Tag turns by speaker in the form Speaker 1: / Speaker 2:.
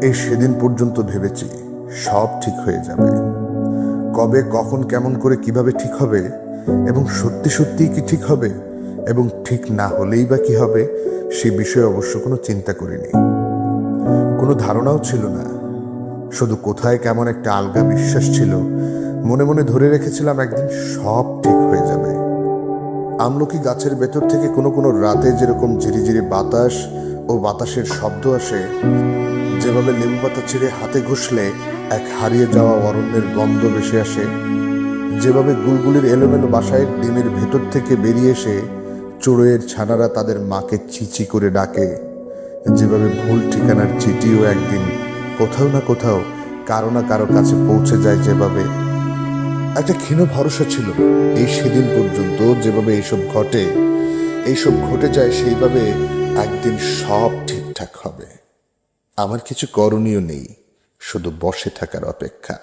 Speaker 1: এই সেদিন পর্যন্ত ভেবেছি সব ঠিক হয়ে যাবে। কবে, কখন, কেমন করে, কিভাবে ঠিক হবে, এবং সত্যি সত্যিই কি ঠিক হবে, এবং ঠিক না হলেই বা কি হবে, সে বিষয়ে অবশ্য কোনো চিন্তা করিনি। কোনো ধারণাও ছিল না। শুধু কোথায় কেমন একটা আলগা বিশ্বাস ছিল। মনে মনে ধরে রেখেছিলাম একদিন সব ঠিক হয়ে যাবে। আমলকি গাছের ভেতর থেকে কোনো কোনো রাতে যেরকম ঝিরিঝিরি বাতাস ও বাতাসের শব্দ আসে, যেভাবে লেবু পাতা ছিঁড়ে হাতে ঘষলে এক হারিয়ে যাওয়া অরণ্যের গন্ধ ভেসে আসে, যেভাবে গুলগুলির এলোমেলো বাসায় ডিমের ভেতর থেকে বেরিয়ে এসে চড়ুইয়ের ছানারা তাদের মাকে চিচি করে ডাকে, যেভাবে ভুল ঠিকানার চিঠিও একদিন কোথাও না কোথাও কারো না কারো কাছে পৌঁছে যায়, যেভাবে একটা ক্ষীণ ভরসা ছিল এই সেদিন পর্যন্ত, যেভাবে এইসব ঘটে, এইসব ঘটে যায়, সেইভাবে একদিন সব ঠিকঠাক হবে। আমার কিছু করণীয় নেই, শুধু বসে থাকার অপেক্ষা।